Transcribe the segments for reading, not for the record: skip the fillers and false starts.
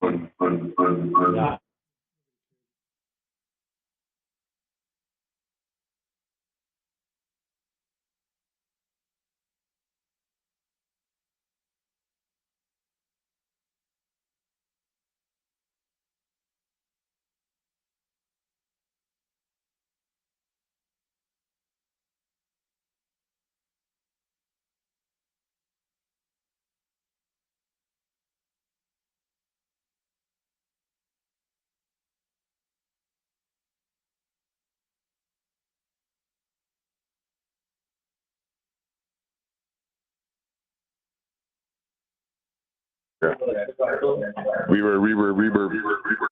Yeah. Reverb.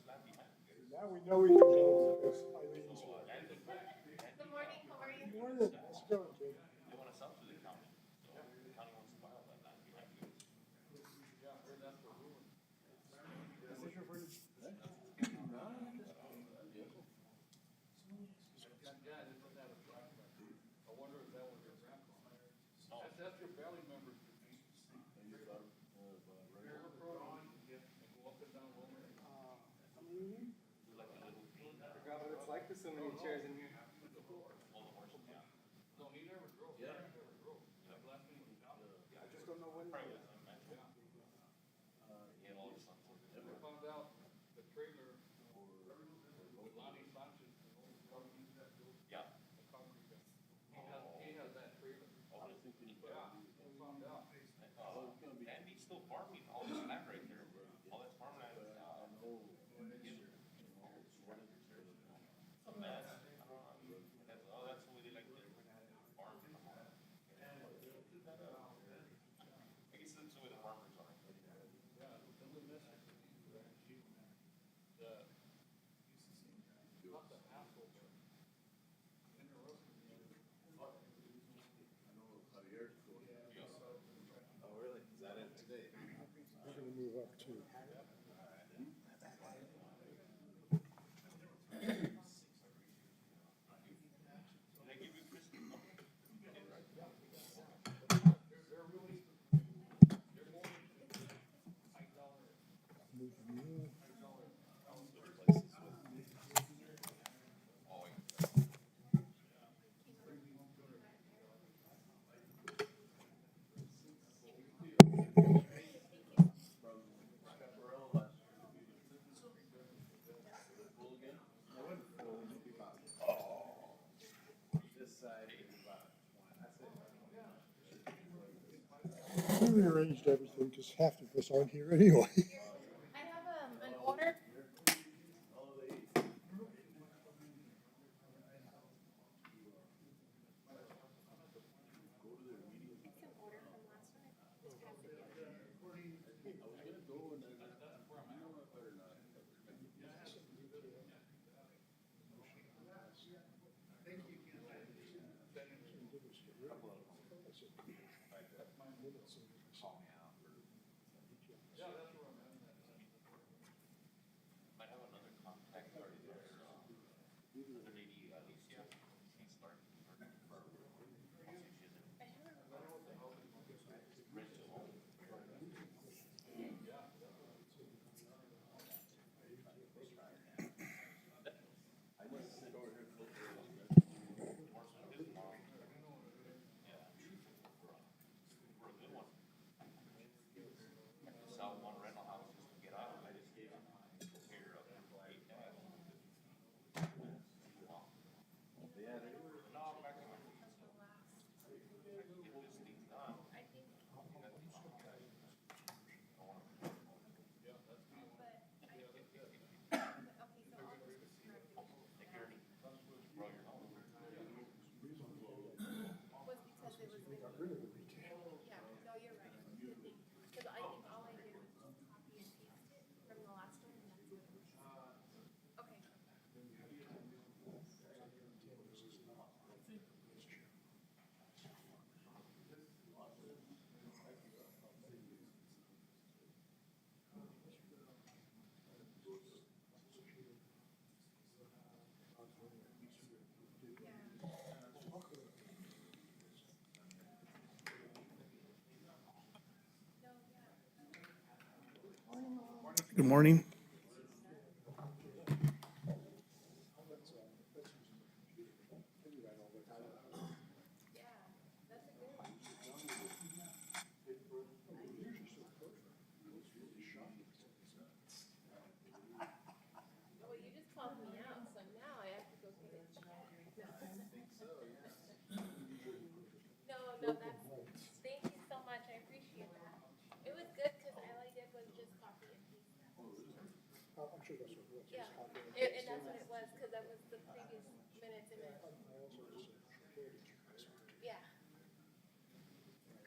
Now we know we can go because Eileen's here. Good morning, how are you? Good morning, how's it going, Jake? They want to sell to the county, so the county wants to buy all that land behind you. Decision for the. I wonder if that was your grandpa. That's your family members. Forgot what it's like with so many chairs in here. No, he never drove. Yeah. He never drove. That last thing was out. I just don't know when. He had all his sons. I found out the trailer for Lonnie Sanchez, Yeah. the concrete guy. He has that trailer. Oh, I think we need to. Yeah, I found out. And he's still farming all this land right there. All that farmland. It's a mess. That's the way they like to farm. I guess that's the way the farmers are. Yeah, the little message. Not the asshole, but interesting. Oh, really? Is that it today? We're gonna move up too. Did I give you Kristen? No. You did, right? They're really, they're more Moving you. Oh, wait. This side is about 20. That's it. We rearranged everything because half of us aren't here anyway. I have an order. It's an order from last night. Just pass it down. Might have another contact already there. The lady, Alicia, she's starting for, I'll see if she's in. I haven't Rent to home. I just sit over here close to Works with his mom. Yeah. For a good one. I can sell one rental house just to get out. I just gave him here up $8 cash. Yeah, No, I'm back in my feet, so I can get this thing done. I think, I got these guys. I wanna. but okay, so August is correct. Hey, Gurney, bro, you're home. Was because it was. Got rid of the retail. Yeah, no, you're right. Because I think all I did was just copy and paste it from the last one and that's it. Okay. Good morning. Yeah, that's a good one. Well, you just called me out, so now I have to go get it. No, no, that's, thank you so much, I appreciate that. It was good, cause all I did was just copy and paste that. I'm sure that's what it was. Yeah, Just copy and and that's what it was, cause that was the previous minutes in it. I also just prepared it. Yeah.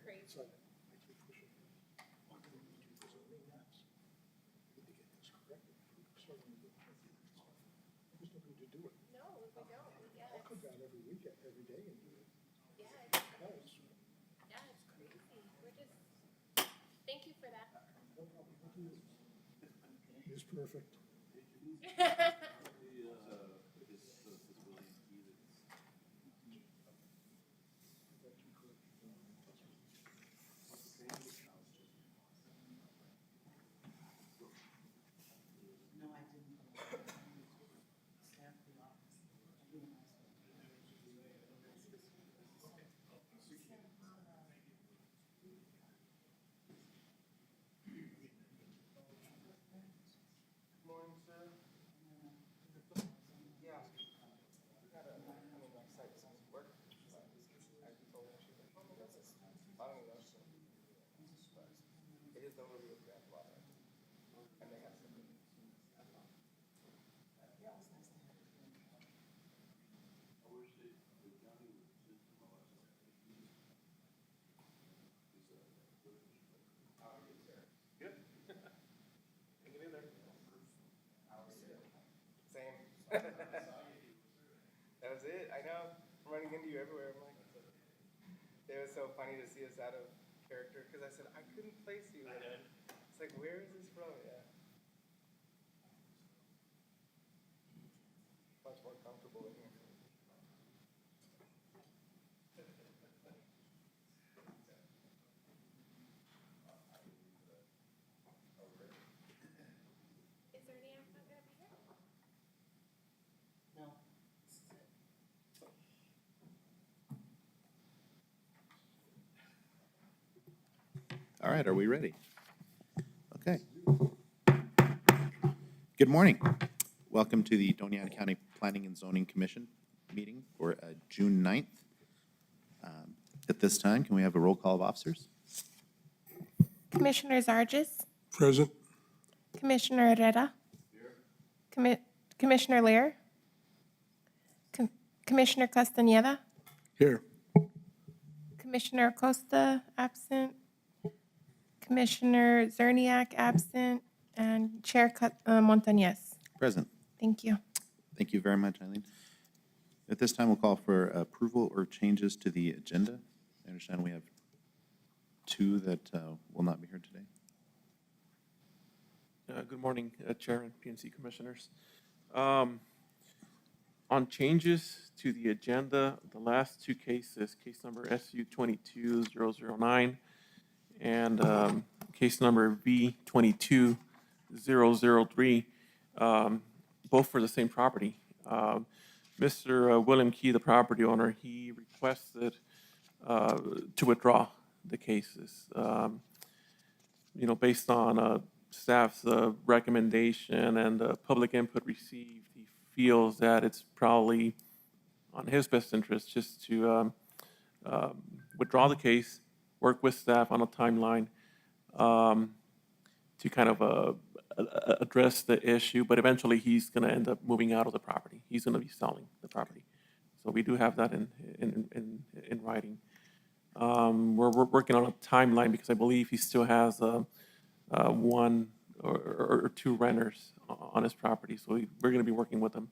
Great. It's like, I keep pushing. Why couldn't we do this only once? We need to get this corrected. what we do. I just don't need to do it. No, we don't, yeah, I'll come down every week, every day and do it. yeah, Because, yeah, it's crazy. We're just, thank you for that. no problem with you. It's perfect. No, I didn't. Staff the office. I didn't ask them. Morning, sir. Yeah. We got a, I mean, like, site some work. I told her, she's like, oh, that's just, I don't even know. It is the overview of grant water. And they have something. Yeah, it was nice to have you. Good. Hang it in there. Same. That was it. I know. I'm running into you everywhere. I'm like, it was so funny to see us out of character because I said I couldn't place you. It's like, where is this from? Yeah. Much more comfortable in here. Is there any act not gonna be here? No, this is it. All right, are we ready? Okay. Good morning. Welcome to the Doñana County Planning and Zoning Commission meeting for June 9th. At this time, can we have a roll call of officers? Commissioner Zargis, Present. Commissioner Herrera. Commissioner Lear. Commissioner Castañeda, Here. Commissioner Acosta, absent. Commissioner Zerniak, absent, and Chair Montañez. Present. Thank you. Thank you very much, Eileen. At this time, we'll call for approval or changes to the agenda. I understand we have two that will not be here today. Good morning, Chair and PNC Commissioners. On changes to the agenda, the last two cases, case number SU 22009 and case number V22003, both for the same property. Mr. William Key, the property owner, he requested to withdraw the cases. Based on staff's recommendation and public input received, he feels that it's probably on his best interest just to withdraw the case, work with staff on a timeline to kind of address the issue, but eventually he's going to end up moving out of the property. He's going to be selling the property. So we do have that in writing. We're working on a timeline because I believe he still has one or two renters on his property. So we're going to be working with him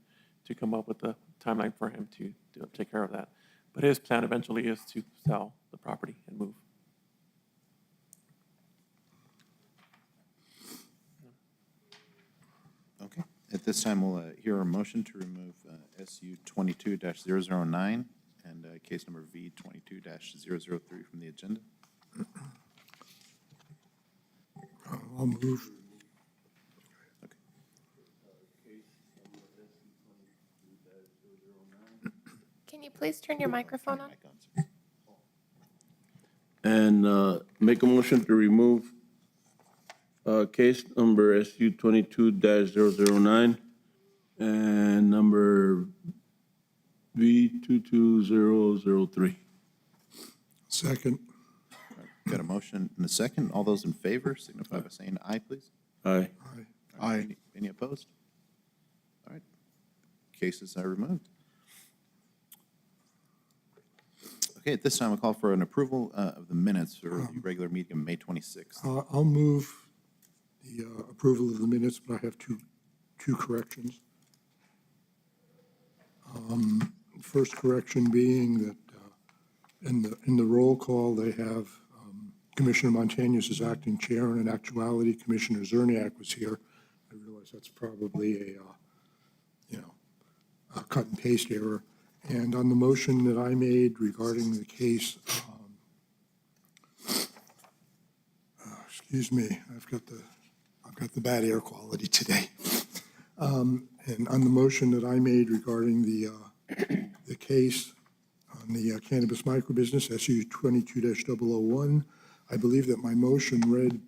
to come up with a timeline for him to take care of that. But his plan eventually is to sell the property and move. Okay. At this time, we'll hear a motion to remove SU 22-009 and case number V22-003 from the agenda. I'll move. Okay. Can you please turn your microphone on? Mic on, sir. And make a motion to remove case number SU 22-009 and number V22003. Second. All right, got a motion and a second. All those in favor signify by saying aye, please. Aye. Aye. Any opposed? All right. Cases are removed. Okay, at this time, I'll call for an approval of the minutes for the regular meeting of May 26th. I'll move the approval of the minutes, but I have two two corrections. First correction being that in the roll call, they have Commissioner Montañez as acting chair, and in actuality, Commissioner Zerniak was here. I realize that's probably a cut and paste error. And on the motion that I made regarding the case, excuse me, I've got the bad air quality today. And on the motion that I made regarding the case on the cannabis microbusiness, SU 22-001, I believe that my motion read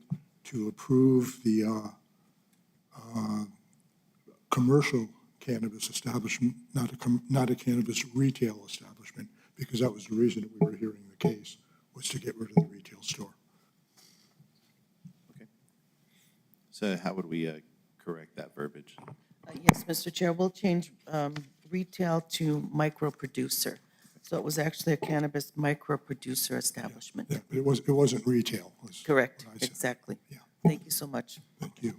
to approve the commercial cannabis establishment, not a cannabis retail establishment, because that was the reason that we were hearing the case, was to get rid of the retail store. Okay. So how would we correct that verbiage? Yes, Mr. Chair, we'll change retail to micro producer. So it was actually a cannabis micro producer establishment. Yeah, but it wasn't retail. Was Correct, what I said. exactly. Yeah. Thank you so much. Thank you.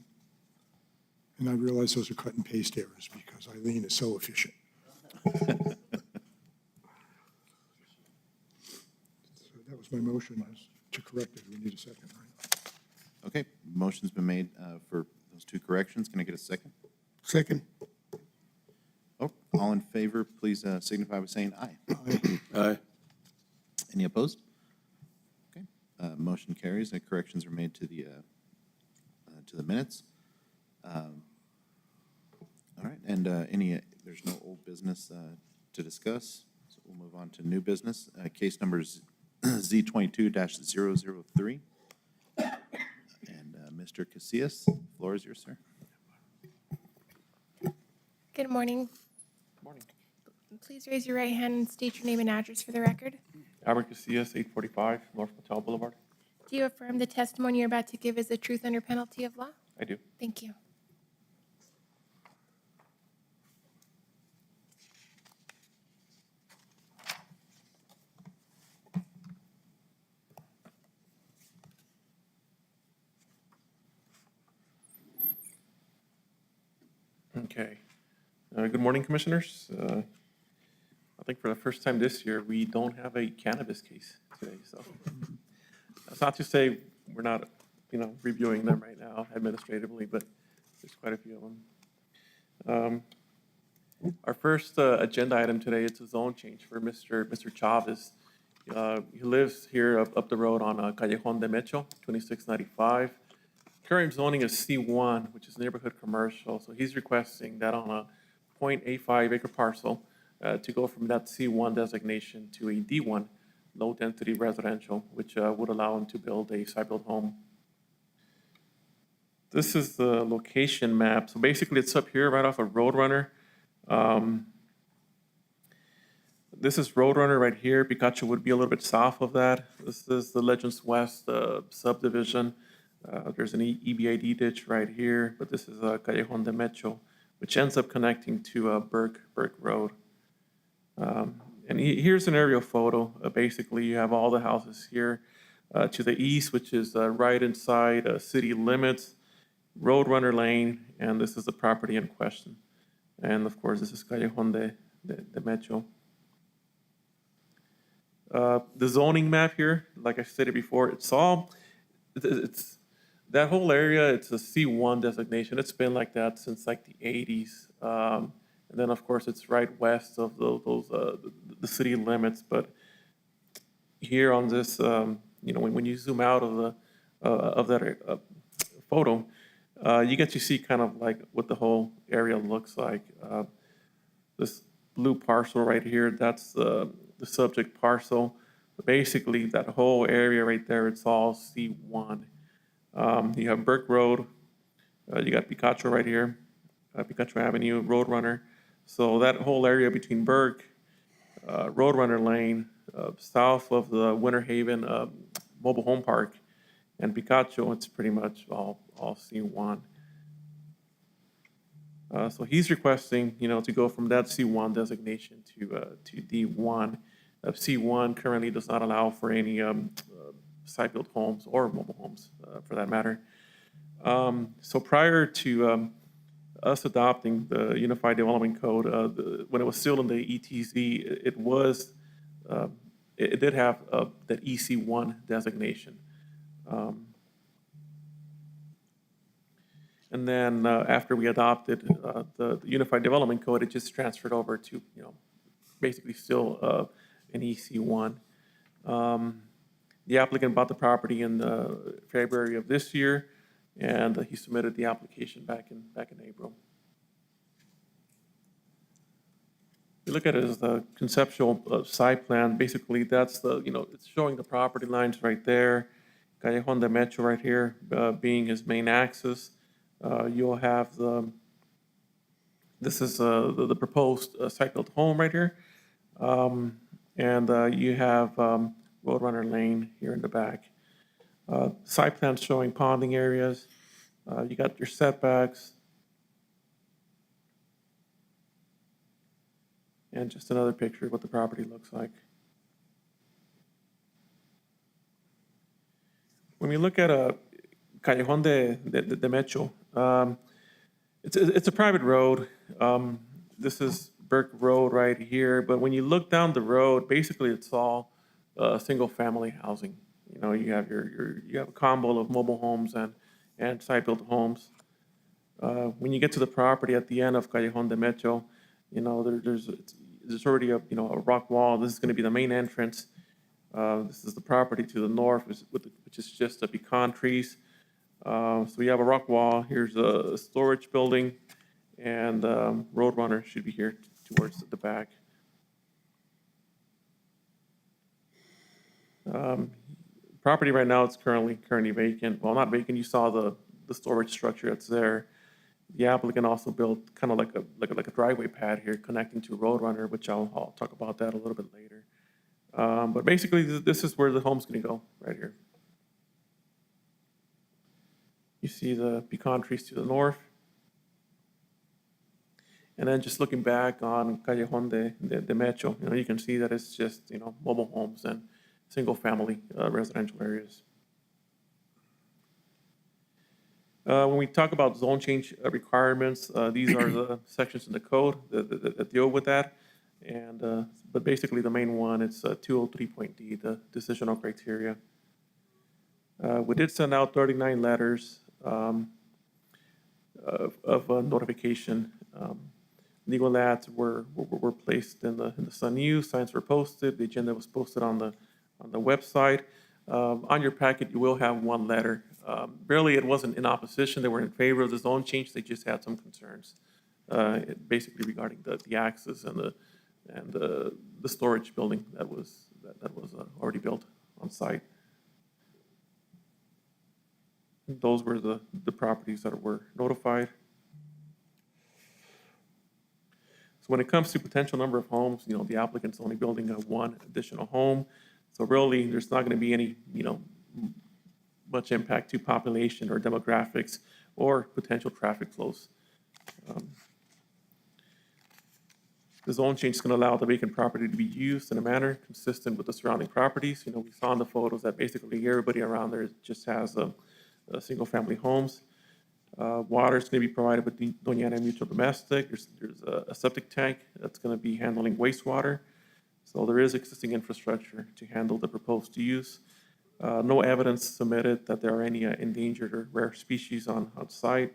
And I realize those are cut and paste errors because Eileen is so efficient. So that was my motion, was to correct it. We need a second, right? Okay, motion's been made for those two corrections. Can I get a second? Second. Oh, all in favor, please signify by saying aye. Aye. Any opposed? Okay, motion carries. The corrections are made to the minutes. All right, and there's no old business to discuss, so we'll move on to new business. Case number Z22-003. And Mr. Casillas, the floor is yours, sir. Good morning. Morning. Please raise your right hand and state your name and address for the record. Albert Casillas, 845 North Mattel Boulevard. Do you affirm the testimony you're about to give is the truth under penalty of law? I do. Thank you. Okay. Good morning, Commissioners. I think for the first time this year, we don't have a cannabis case today, so that's not to say we're not, reviewing them right now administratively, but there's quite a few of them. Our first agenda item today is a zone change for Mr. Chavez. He lives here up the road on Callejon de Mecho, 2695. Current zoning is C1, which is neighborhood commercial, so he's requesting that on a 0.85 acre parcel to go from that C1 designation to a D1, low-density residential, which would allow him to build a site-built home. This is the location map. So basically, it's up here right off of Roadrunner. This is Roadrunner right here. Picacho would be a little bit south of that. This is the Legends West subdivision. There's an EBID ditch right here, but this is Callejon de Mecho, which ends up connecting to Burke Road. And here's an aerial photo. Basically, you have all the houses here to the east, which is right inside city limits, Roadrunner Lane, and this is the property in question. And of course, this is Callejon de Mecho. The zoning map here, like I stated before, it's that whole area, it's a C1 designation. It's been like that since like the 80s. And then, of course, it's right west of the city limits. But here on this, when you zoom out of that photo, you get to see kind of like what the whole area looks like. This blue parcel right here, that's the subject parcel. But basically, that whole area right there, it's all C1. You have Burke Road, you got Picacho right here, Picacho Avenue, Roadrunner. So that whole area between Burke, Roadrunner Lane, south of the Winter Haven Mobile Home Park, and Picacho, it's pretty much all C1. So he's requesting, to go from that C1 designation to D1. C1 currently does not allow for any site-built homes or mobile homes, for that matter. So prior to us adopting the Unified Development Code, when it was still in the ETZ, it did have that EC1 designation. And then after we adopted the Unified Development Code, it just transferred over to, basically still an EC1. The applicant bought the property in February of this year, and he submitted the application back in April. You look at it as the conceptual site plan. Basically, that's it's showing the property lines right there. Callejón de Metro right here being his main axis. You'll have this is the proposed site-built home right here. And you have Roadrunner Lane here in the back. Site plan showing ponding areas. You got your setbacks. And just another picture of what the property looks like. When we look at Callejón de Metro, it's a private road. This is Burke Road right here, but when you look down the road, basically it's all single-family housing. You have you have a combo of mobile homes and site-built homes. When you get to the property at the end of Callejón de Metro, there's already a rock wall. This is going to be the main entrance. This is the property to the north, which is just pecan trees. So we have a rock wall. Here's a storage building, and Roadrunner should be here towards the back. Property right now, it's currently vacant. Well, not vacant. You saw the storage structure that's there. The applicant also built kind of like a driveway pad here connecting to Roadrunner, which I'll talk about that a little bit later. But basically, this is where the home's going to go, right here. You see the pecan trees to the north. And then just looking back on Callejón de Metro, you can see that it's just, mobile homes and single-family residential areas. When we talk about zone change requirements, these are the sections in the code that deal with that. And but basically, the main one, it's 203.d, the decisional criteria. We did send out 39 letters of notification. Legal ads were placed in the Sun News. Signs were posted. The agenda was posted on the website. On your packet, you will have one letter. Really, it wasn't in opposition. They were in favor of the zone change. They just had some concerns, basically regarding the access and the storage building that was already built on site. Those were the properties that were notified. So when it comes to potential number of homes, the applicant's only building one additional home. So really, there's not going to be any, much impact to population or demographics or potential traffic flows. The zone change is going to allow the vacant property to be used in a manner consistent with the surrounding properties. We saw in the photos that basically everybody around there just has single-family homes. Water is going to be provided with Doña Ana Mutual Domestic. There's a septic tank that's going to be handling wastewater. So there is existing infrastructure to handle the proposed use. No evidence submitted that there are any endangered or rare species on site.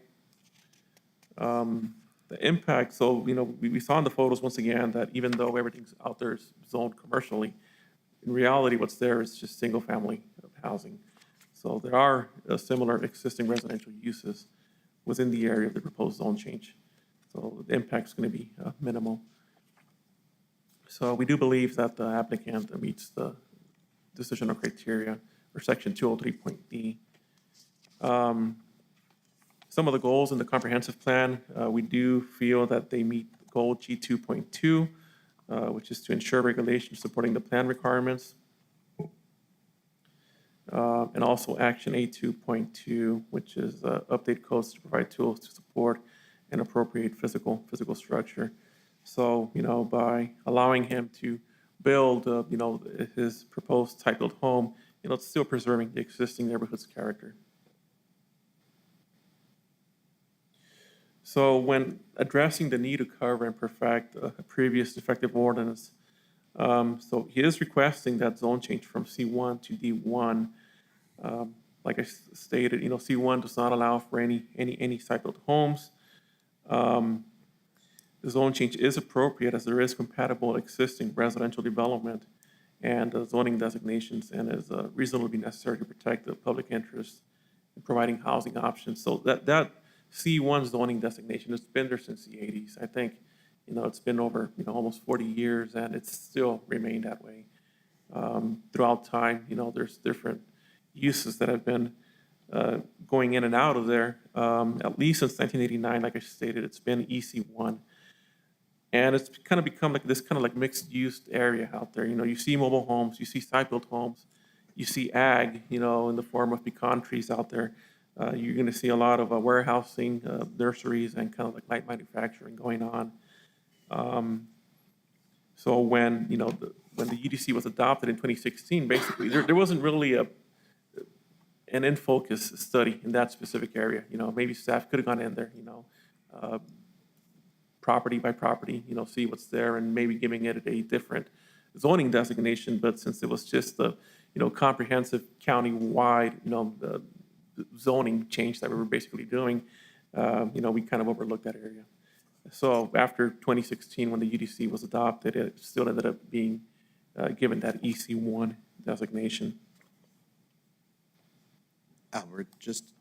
The impact, so, we saw in the photos once again that even though everything's out there is zoned commercially, in reality, what's there is just single-family housing. So there are similar existing residential uses within the area of the proposed zone change. So the impact is going to be minimal. So we do believe that the applicant meets the decisional criteria for section 203.d. Some of the goals in the comprehensive plan, we do feel that they meet goal G2.2, which is to ensure regulations supporting the plan requirements. And also action A2.2, which is update codes to provide tools to support and appropriate physical structure. So, by allowing him to build, his proposed site-built home, it's still preserving the existing neighborhood's character. So when addressing the need to cover and perfect a previous defective ordinance, so he is requesting that zone change from C1 to D1. Like I stated, C1 does not allow for any site-built homes. The zone change is appropriate as there is compatible existing residential development and zoning designations, and is reasonably necessary to protect the public interest in providing housing options. So that C1 zoning designation has been there since the 80s. I think, it's been over, almost 40 years, and it's still remained that way. Throughout time, there's different uses that have been going in and out of there. At least since 1989, like I stated, it's been EC1. And it's kind of become like this kind of like mixed-use area out there. You see mobile homes, you see site-built homes, you see ag, in the form of pecan trees out there. You're going to see a lot of warehousing, nurseries, and kind of like light manufacturing going on. So when when the UDC was adopted in 2016, basically there wasn't really an in-focus study in that specific area. Maybe staff could have gone in there, property by property, see what's there, and maybe giving it a different zoning designation. But since it was just a, comprehensive county-wide, the zoning change that we were basically doing, we kind of overlooked that area. So after 2016, when the UDC was adopted, it still ended up being given that EC1 designation. Albert, just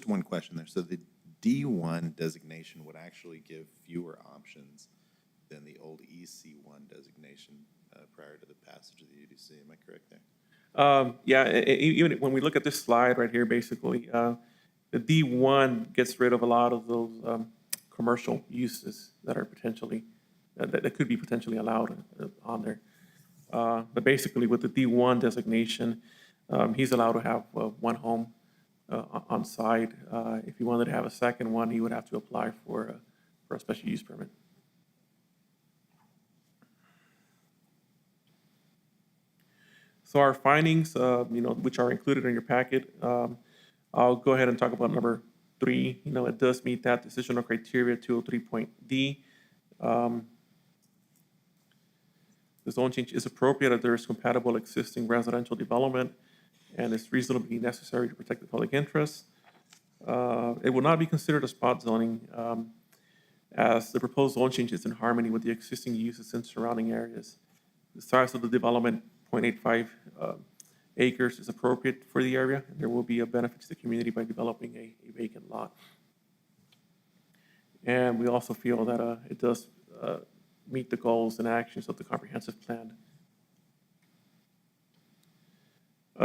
one question there. So the D1 designation would actually give fewer options than the old EC1 designation prior to the passage of the UDC. Am I correct there? Yeah, even when we look at this slide right here, basically, the D1 gets rid of a lot of those commercial uses that are potentially, that could be potentially allowed on there. But basically, with the D1 designation, he's allowed to have one home on site. If he wanted to have a second one, he would have to apply for a special use permit. So our findings, which are included in your packet, I'll go ahead and talk about number 3. It does meet that decisional criteria 203.D. The zone change is appropriate if there is compatible existing residential development and is reasonably necessary to protect the public interest. It will not be considered a spot zoning as the proposed zone change is in harmony with the existing uses in surrounding areas. The size of the development, 0.85 acres, is appropriate for the area, and there will be a benefit to the community by developing a vacant lot. And we also feel that it does meet the goals and actions of the comprehensive plan.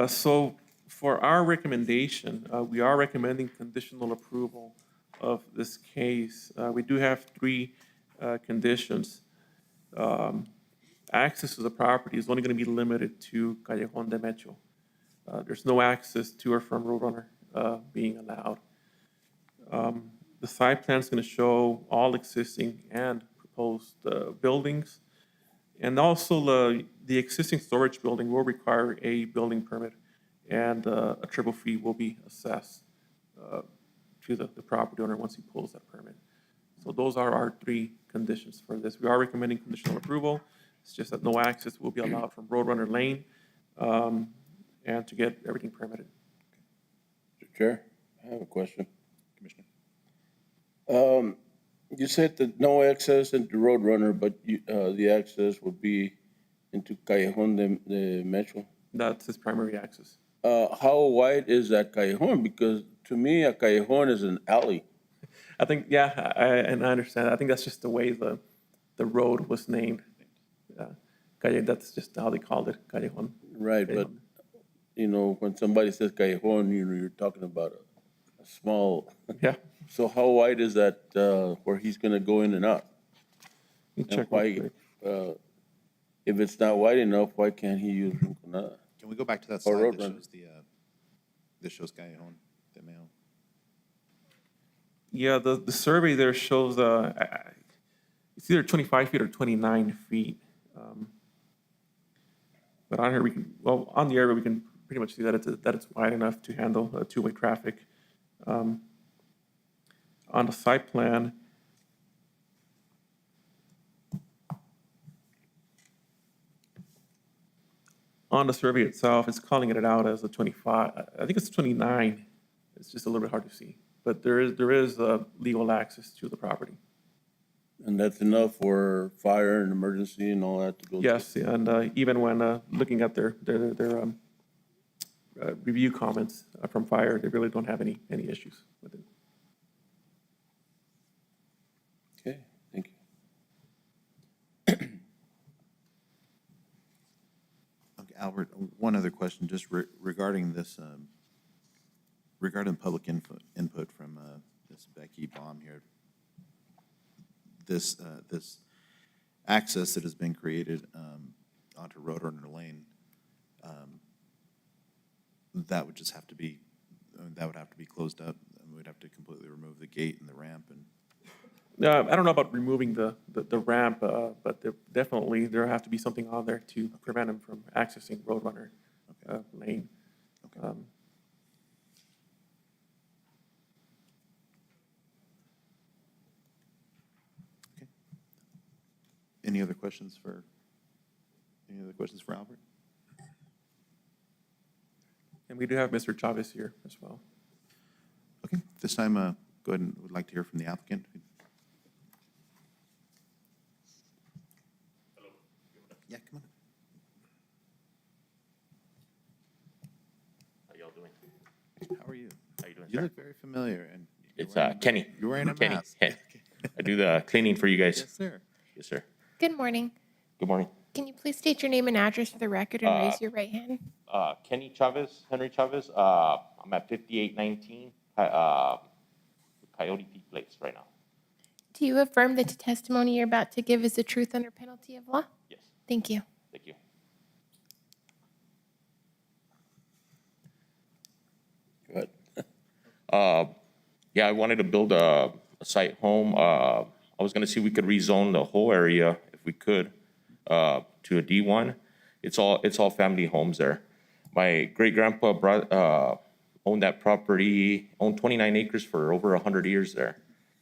So for our recommendation, we are recommending conditional approval of this case. We do have 3 conditions. Access to the property is only going to be limited to Callejon de Mecho. There's no access to or from Roadrunner being allowed. The site plan is going to show all existing and proposed buildings. And also the existing storage building will require a building permit, and a triple fee will be assessed to the property owner once he pulls that permit. So those are our 3 conditions for this. We are recommending conditional approval. It's just that no access will be allowed from Roadrunner Lane, and to get everything permitted. Mr. Chair, I have a question. Commissioner? You said that no access into Roadrunner, but the access would be into Callejon de Metro. That's his primary access. How wide is that Callejon? Because to me, a Callejon is an alley. I think, yeah, and I understand. I think that's just the way the road was named. That's just how they called it, Callejon. Right, but, when somebody says Callejon, you're talking about a small. Yeah. So how wide is that where he's going to go in and out? You And check why, real quick. if it's not wide enough, why can't he use Rinconada? Can we go back to that Or slide that Roadrunner. shows that shows Callejon de Mecho? Yeah, the survey there shows it's either 25 feet or 29 feet. But on here on the area we can pretty much see that it's wide enough to handle two-way traffic. On the site plan, on the survey itself, it's calling it out as a 25. I think it's 29. It's just a little bit hard to see. But there is legal access to the property. And that's enough for fire and emergency and all that to go? Yes, and even when looking at their review comments from fire, they really don't have any issues with it. Okay, thank you. Okay, Albert, one other question, just regarding this, regarding public input from Ms. Becky Baum here. This access that has been created onto Roadrunner Lane, that would just have to be, that would have to be closed up. And we'd have to completely remove the gate and the ramp and. I don't know about removing the ramp, but definitely there have to be something on there to prevent them from accessing Roadrunner Lane. Okay. Any other questions for Albert? And we do have Mr. Chavez here as well. Okay, this time, go ahead and would like to hear from the applicant. Yeah, come on. How y'all doing? How are you? How you doing, You sir? look very familiar, and you're It's wearing Kenny. You're wearing a Kenny. mask. Hey, I do the cleaning for you guys. Yes, sir. Yes, sir. Good morning. Good morning. Can you please state your name and address for the record and raise your right hand? Kenny Chavez, Henry Chavez. I'm at 5819 Coyote Peak Place right now. Do you affirm that the testimony you're about to give is the truth under penalty of law? Yes, Thank you. thank you. Go ahead. Yeah, I wanted to build a site home. I was gonna see if we could rezone the whole area if we could to a D1. It's all family homes there. My great grandpa owned that property, owned 29 acres for over 100 years there.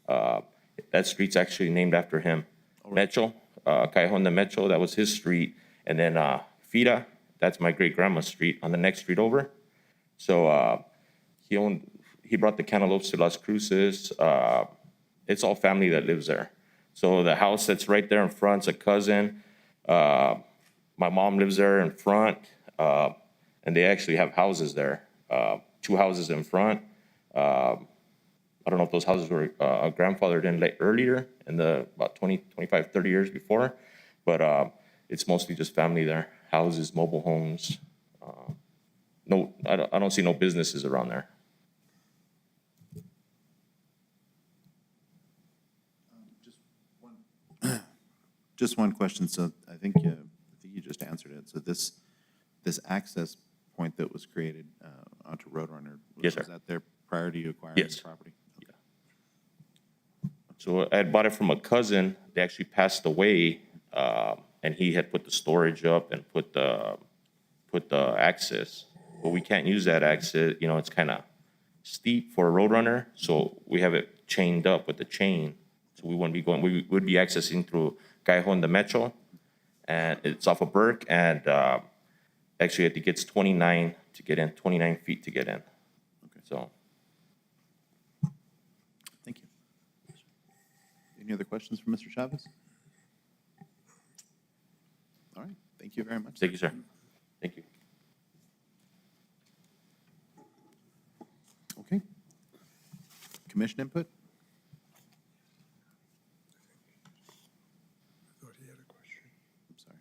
That street's actually named after him. Mecho, Callejon de Mecho, that was his street. And then Fida, that's my great grandma's street on the next street over. So he brought the cantaloupes to Las Cruces. It's all family that lives there. So the house that's right there in front's a cousin. My mom lives there in front, and they actually have houses there, 2 houses in front. I don't know if those houses were grandfathered in earlier in the about 20, 25, 30 years before, but it's mostly just family there, houses, mobile homes. No, I don't see no businesses around there. Just one question. So I think you just answered it. So this access point that was created onto Roadrunner, Yes, sir. was that there prior to you acquiring Yes. the property? Okay. So I had bought it from a cousin. They actually passed away, and he had put the storage up and put the access. But we can't use that access. You know, it's kind of steep for a Roadrunner, so we have it chained up with the chain. So we wouldn't be going. We would be accessing through Callejon de Mecho, and it's off of Burke. And actually, I think it's 29 to get in, 29 feet to get in. Okay. So. Thank you. Any other questions for Mr. Chavez? All right. Thank you very much. Thank you, sir. Thank you. Okay. Commission input? I thought he had a question. I'm sorry.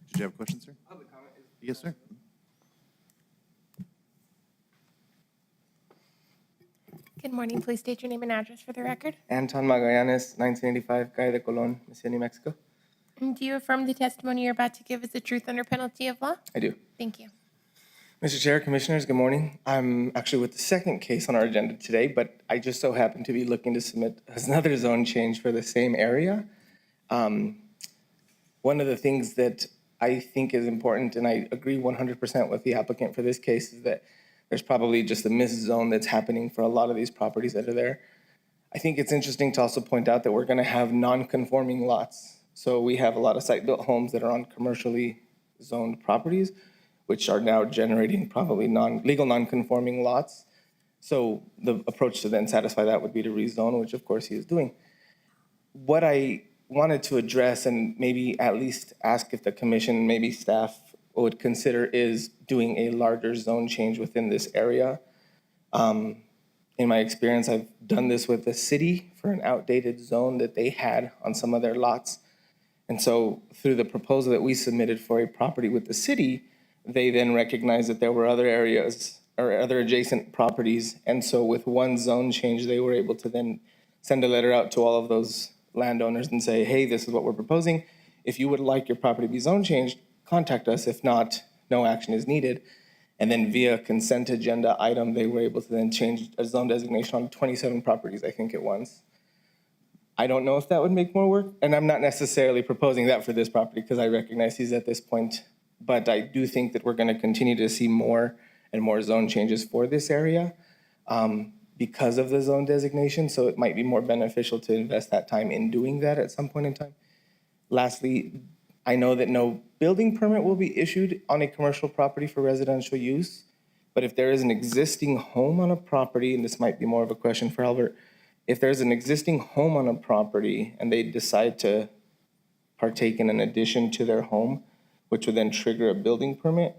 Did you have a question, sir? Public comment is. Yes, sir. Good morning. Please state your name and address for the record. Anton Magallanes, 1985, Calle de Colón, Mississippi, New Mexico. And do you affirm the testimony you're about to give is the truth under penalty of law? I do. Thank you. Mr. Chair, Commissioners, good morning. I'm actually with the second case on our agenda today, but I just so happen to be looking to submit another zone change for the same area. One of the things that I think is important, and I agree 100% with the applicant for this case, is that there's probably just a missed zone that's happening for a lot of these properties that are there. I think it's interesting to also point out that we're gonna have non-conforming lots. So we have a lot of site-built homes that are on commercially zoned properties, which are now generating probably legal non-conforming lots. So the approach to then satisfy that would be to rezone, which of course he is doing. What I wanted to address and maybe at least ask if the commission, maybe staff would consider is doing a larger zone change within this area. In my experience, I've done this with the city for an outdated zone that they had on some of their lots. And so through the proposal that we submitted for a property with the city, they then recognized that there were other areas or other adjacent properties. And so with one zone change, they were able to then send a letter out to all of those landowners and say, hey, this is what we're proposing. If you would like your property to be zone changed, contact us. If not, no action is needed. And then via consent agenda item, they were able to then change a zone designation on 27 properties, I think, at once. I don't know if that would make more work, and I'm not necessarily proposing that for this property because I recognize he's at this point, but I do think that we're going to continue to see more and more zone changes for this area because of the zone designation, so it might be more beneficial to invest that time in doing that at some point in time. Lastly, I know that no building permit will be issued on a commercial property for residential use, but if there is an existing home on a property, and this might be more of a question for Albert, if there's an existing home on a property and they decide to partake in an addition to their home, which would then trigger a building permit,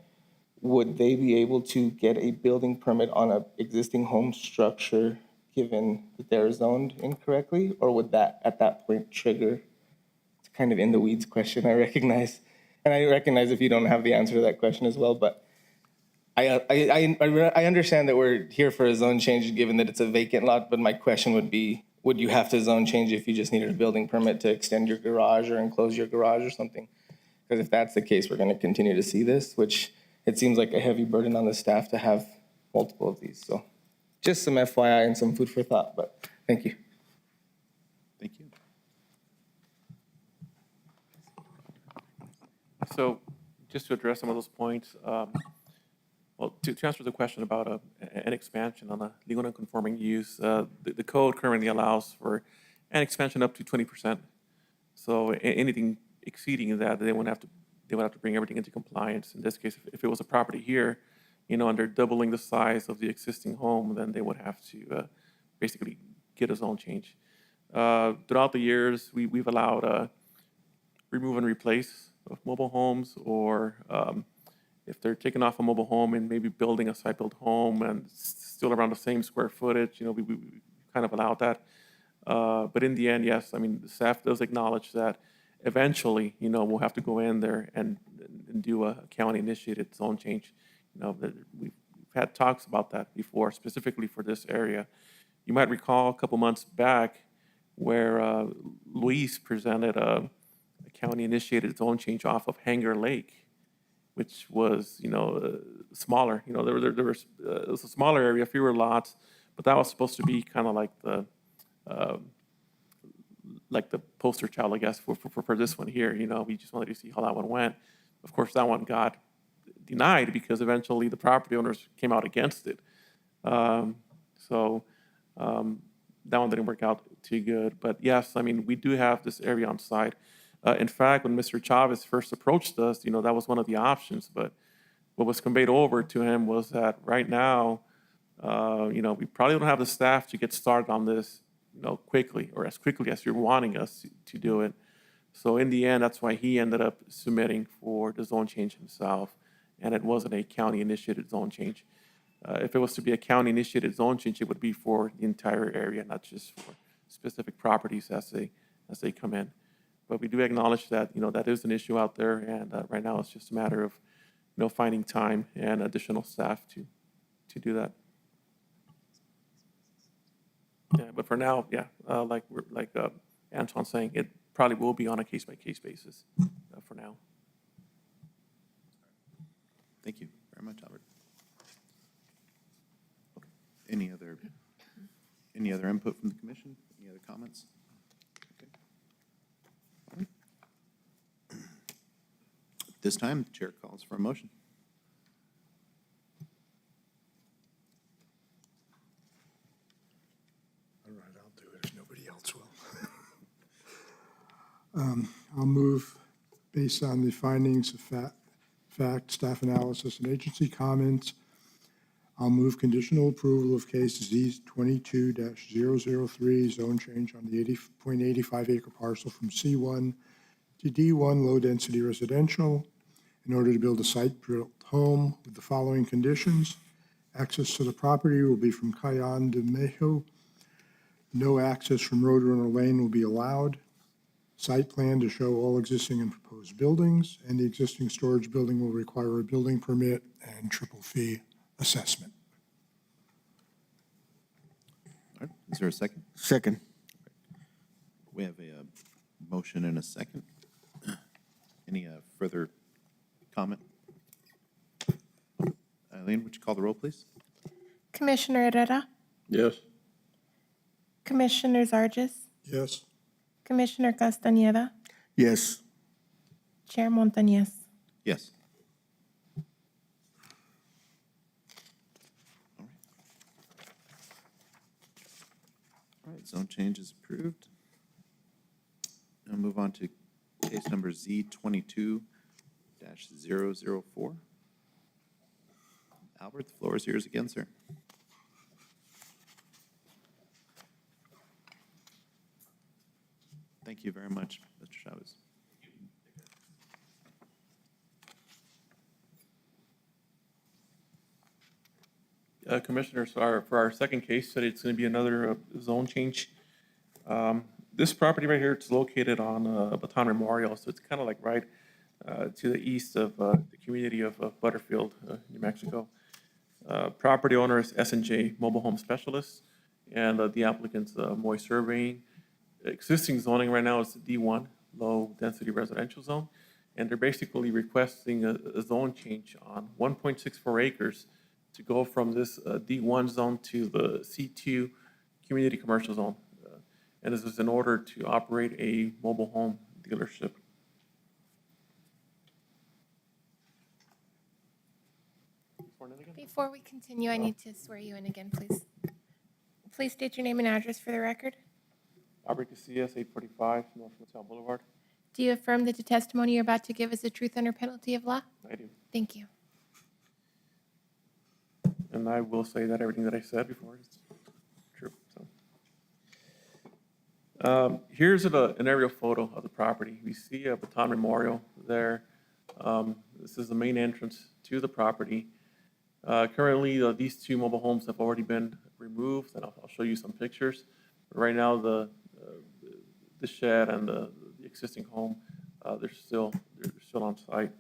would they be able to get a building permit on an existing home structure given that they're zoned incorrectly? Or would that, at that point, trigger? It's kind of in the weeds question, I recognize. And I recognize if you don't have the answer to that question as well, but I understand that we're here for a zone change given that it's a vacant lot, but my question would be, would you have to zone change if you just needed a building permit to extend your garage or enclose your garage or something? Because if that's the case, we're going to continue to see this, which it seems like a heavy burden on the staff to have multiple of these. So just some FYI and some food for thought, but thank you. Thank you. So just to address some of those points, well, to answer the question about an expansion on a legal non-conforming use, the code currently allows for an expansion up to 20%. So anything exceeding that, they would have to bring everything into compliance. In this case, if it was a property here, and they're doubling the size of the existing home, then they would have to basically get a zone change. Throughout the years, we've allowed remove and replace of mobile homes, or if they're taking off a mobile home and maybe building a site-built home and still around the same square footage, we kind of allowed that. But in the end, yes, I mean, the staff does acknowledge that eventually, we'll have to go in there and do a county-initiated zone change. We've had talks about that before, specifically for this area. You might recall a couple months back where Luis presented a county-initiated zone change off of Hanger Lake, which was, smaller. There was it was a smaller area, fewer lots, but that was supposed to be kind of like the poster child, I guess, for this one here. We just wanted to see how that one went. Of course, that one got denied because eventually the property owners came out against it. So that one didn't work out too good. But yes, I mean, we do have this area on site. In fact, when Mr. Chavez first approached us, that was one of the options. But what was conveyed over to him was that right now, we probably don't have the staff to get started on this, quickly, or as quickly as you're wanting us to do it. So in the end, that's why he ended up submitting for the zone change himself, and it wasn't a county-initiated zone change. If it was to be a county-initiated zone change, it would be for the entire area, not just for specific properties as they come in. But we do acknowledge that, that is an issue out there, and right now it's just a matter of, finding time and additional staff to do that. Yeah, but for now, yeah, like Anton's saying, it probably will be on a case-by-case basis for now. Thank you very much, Albert. Okay. Any other input from the commission? Any other comments? Okay. All right. This time, the chair calls for a motion. I'll move based on the findings of fact, staff analysis, and agency comments. I'll move conditional approval of case Z22-003, zone change on the 80.85 acre parcel from C1 to D1 low-density residential in order to build a site-built home with the following conditions. Access to the property will be from Cayenne de Mejo. No access from Roadrunner Lane will be allowed. Site plan to show all existing and proposed buildings, and the existing storage building will require a building permit and triple fee assessment. All right, is there a second? Second. We have a motion and a second. Any further comment? Eileen, would you call the roll, please? Commissioner Herrera, Yes. Commissioner Zarges, Yes? Commissioner Castañeda, Yes. Chair Montañez. Yes. All right, zone change is approved. Now move on to case number Z22-004. Albert, the floor is yours again, sir. Thank you very much, Mr. Chavez. Commissioners, for our second case study, it's going to be another zone change. This property right here, it's located on Baton Memorial, so it's kind of like right to the east of the community of Butterfield, New Mexico. Property owner is S&J Mobile Home Specialists, and the applicant's Moy Surveying. Existing zoning right now is D1, low-density residential zone, and they're basically requesting a zone change on 1.64 acres to go from this D1 zone to the C2 community commercial zone. And this is in order to operate a mobile home dealership. Before we continue, I need to swear you in again, please. Please state your name and address for the record. Aubrey Casillas, 845 North Hotel Boulevard. Do you affirm that the testimony you're about to give is the truth under penalty of law? I do. Thank you. And I will say that everything that I said before is true. So, here's an aerial photo of the property. We see a Baton Memorial there. This is the main entrance to the property. Currently, these two mobile homes have already been removed, and I'll show you some pictures. But right now, the shed and the existing home, they're still on site.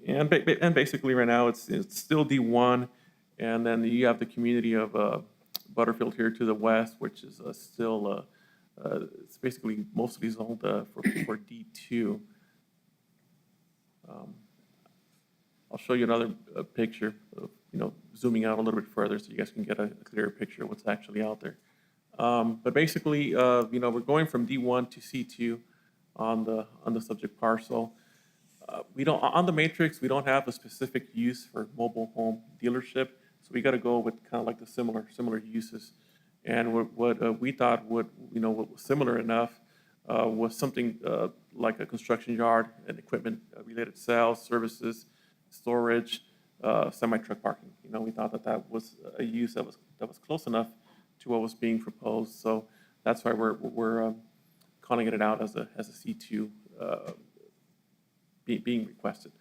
And basically, right now, it's still D1, and then you have the community of Butterfield here to the west, which is still, it's basically mostly zoned for D2. I'll show you another picture, of, zooming out a little bit further so you guys can get a clearer picture of what's actually out there. But basically, we're going from D1 to C2 on the subject parcel. On the matrix, we don't have a specific use for mobile home dealership, so we got to go with kind of like the similar uses. And what we thought what was similar enough was something like a construction yard and equipment related sales, services, storage, semi-truck parking. We thought that was a use that was close enough to what was being proposed. So that's why we're calling it out as a C2 being requested.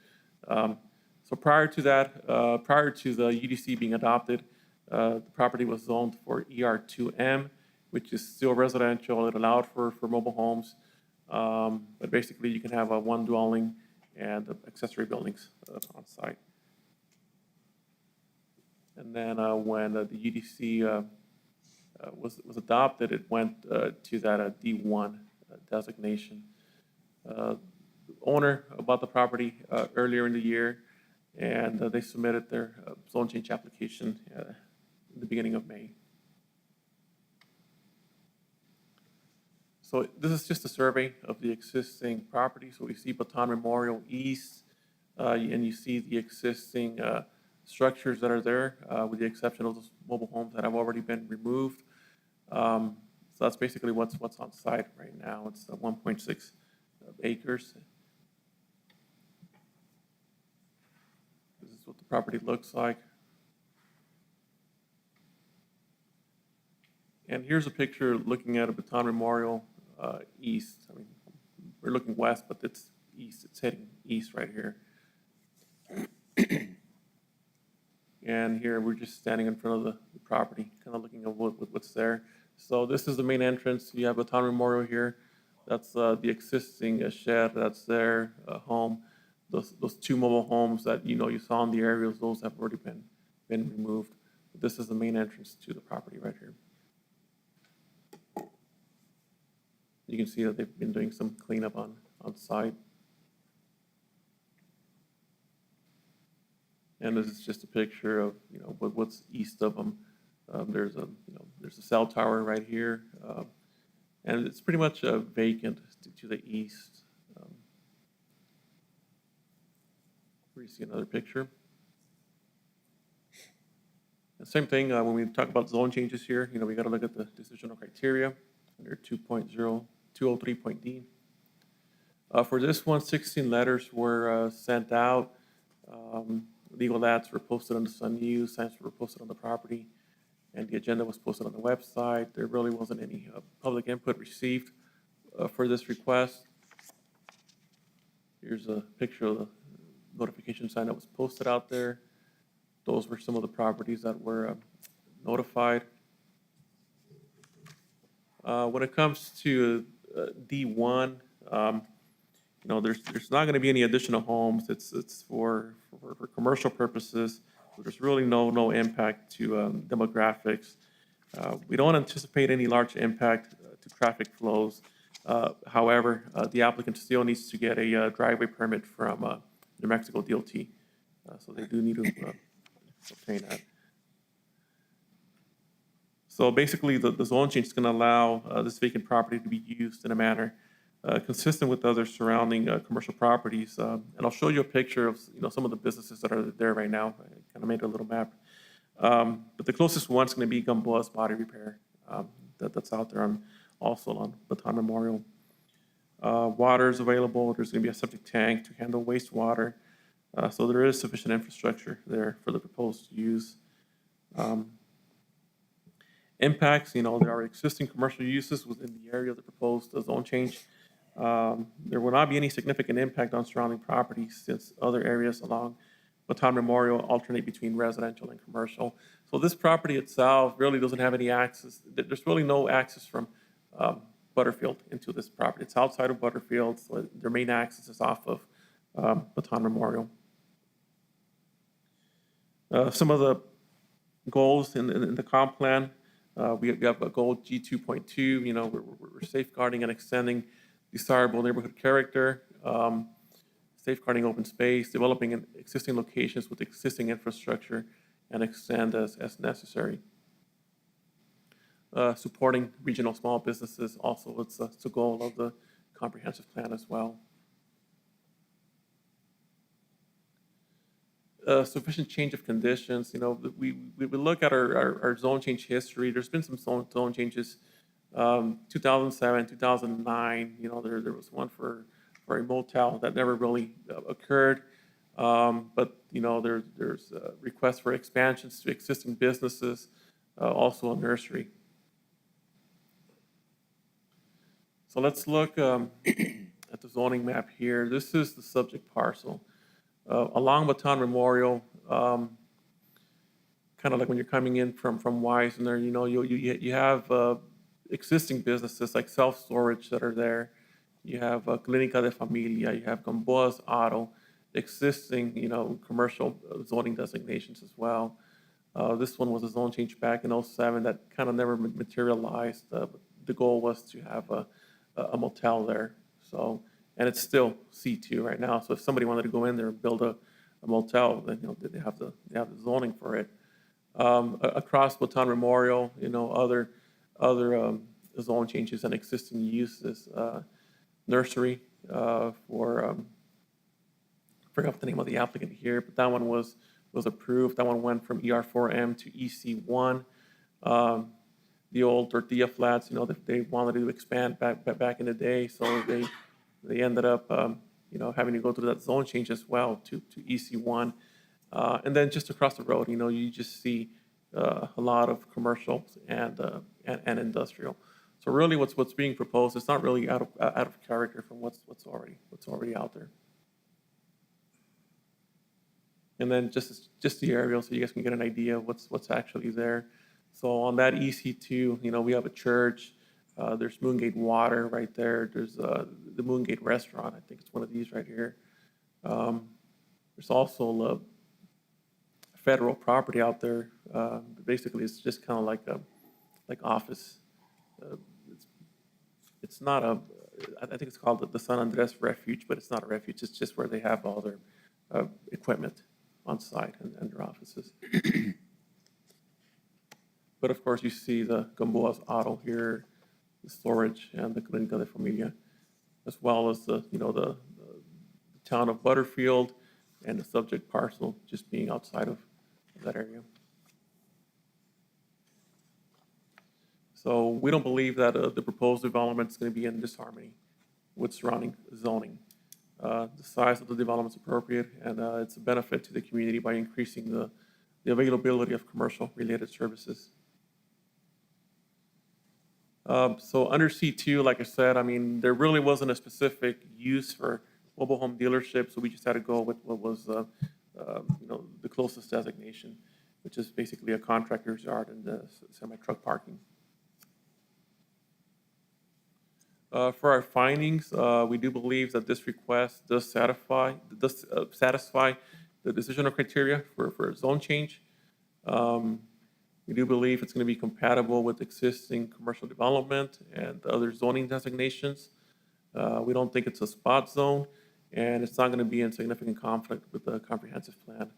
So prior to that, prior to the UDC being adopted, the property was zoned for ER2M, which is still residential. It allowed for mobile homes, but basically you can have one dwelling and accessory buildings on site. And then when the UDC was adopted, it went to that D1 designation. The owner bought the property earlier in the year, and they submitted their zone change application in the beginning of May. So this is just a survey of the existing property. So we see Baton Memorial East, and you see the existing structures that are there, with the exception of those mobile homes that have already been removed. So that's basically what's on site right now. It's 1.6 acres. This is what the property looks like. And here's a picture looking at a Baton Memorial east. I mean, we're looking west, but it's east. It's heading east right here. And here we're just standing in front of the property, kind of looking at what's there. So this is the main entrance. You have Baton Memorial here. That's the existing shed that's there, home. Those two mobile homes that you saw in the aerials, those have already been removed. But this is the main entrance to the property right here. You can see that they've been doing some cleanup on site. And this is just a picture of what's east of them. There's a cell tower right here, and it's pretty much vacant to the east. Where you see another picture. The same thing when we talk about zone changes here. We got to look at the decisional criteria under 2.0203.d. For this one, 16 letters were sent out. Legal ads were posted on the Sun News, signs were posted on the property, and the agenda was posted on the website. There really wasn't any public input received for this request. Here's a picture of the notification sign that was posted out there. Those were some of the properties that were notified. When it comes to D1, there's not going to be any additional homes. It's for commercial purposes. So there's really no impact to demographics. We don't anticipate any large impact to traffic flows. However, the applicant still needs to get a driveway permit from New Mexico DOT. So they do need to obtain that. So basically, the zone change is going to allow this vacant property to be used in a manner consistent with other surrounding commercial properties. And I'll show you a picture of some of the businesses that are there right now. I kind of made a little map. But the closest one's going to be Gamboa's Body Repair. That's out there also on Baton Memorial. Water is available. There's going to be a septic tank to handle wastewater. So there is sufficient infrastructure there for the proposed use. Impacts, there are existing commercial uses within the area of the proposed zone change. There will not be any significant impact on surrounding properties since other areas along Baton Memorial alternate between residential and commercial. So this property itself really doesn't have any access. There's really no access from Butterfield into this property. It's outside of Butterfield, so their main access is off of Baton Memorial. Some of the goals in the comp plan, we have a goal G2.2, we're safeguarding and extending desirable neighborhood character, safeguarding open space, developing existing locations with existing infrastructure, and extend as necessary. Supporting regional small businesses, also it's a goal of the comprehensive plan as well. Sufficient change of conditions. We look at our zone change history. There's been some zone changes. 2007, 2009. There was one for a motel that never really occurred. But there's requests for expansions to existing businesses, also a nursery. So let's look at the zoning map here. This is the subject parcel. Along Baton Memorial, kind of like when you're coming in from Weisner, you have existing businesses like self-storage that are there. You have Clínica de Familia, you have Gamboa's Auto, existing, commercial zoning designations as well. This one was a zone change back in 2007 that kind of never materialized. The goal was to have a motel there. So. And it's still C2 right now. So if somebody wanted to go in there and build a motel, then they have the zoning for it. Across Baton Memorial, other zone changes and existing uses. Nursery for I forgot the name of the applicant here, but that one was approved. That one went from ER4M to EC1. the old tortilla flats, that they wanted to expand back in the day. So they ended up, having to go through that zone change as well to EC1. And then just across the road, you just see a lot of commercial and industrial. So really, what's being proposed is not really out of character from what's already out there. And then just the aerial, so you guys can get an idea of what's actually there. So on that EC2, we have a church. There's Moongate Water right there. There's the Moongate Restaurant. I think it's one of these right here. There's also federal property out there. Basically, it's just kind of like office. It's not I think it's called the San Andres Refuge, but it's not a refuge. It's just where they have all their equipment on site and their offices. But of course, you see the Gamboa's Auto here, the storage, and the Clínica de Familia, as well as the town of Butterfield and the subject parcel just being outside of that area. So we don't believe that the proposed development is going to be in disharmony with surrounding zoning. The size of the development is appropriate, and it's a benefit to the community by increasing the availability of commercial-related services. So under C2, like I said, there really wasn't a specific use for mobile home dealership, so we just had to go with what was the closest designation, which is basically a contractor's yard and semi-truck parking. For our findings, we do believe that this request does satisfy the decisional criteria for a zone change. We do believe it's going to be compatible with existing commercial development and other zoning designations. We don't think it's a spot zone, and it's not going to be in significant conflict with the comprehensive plan.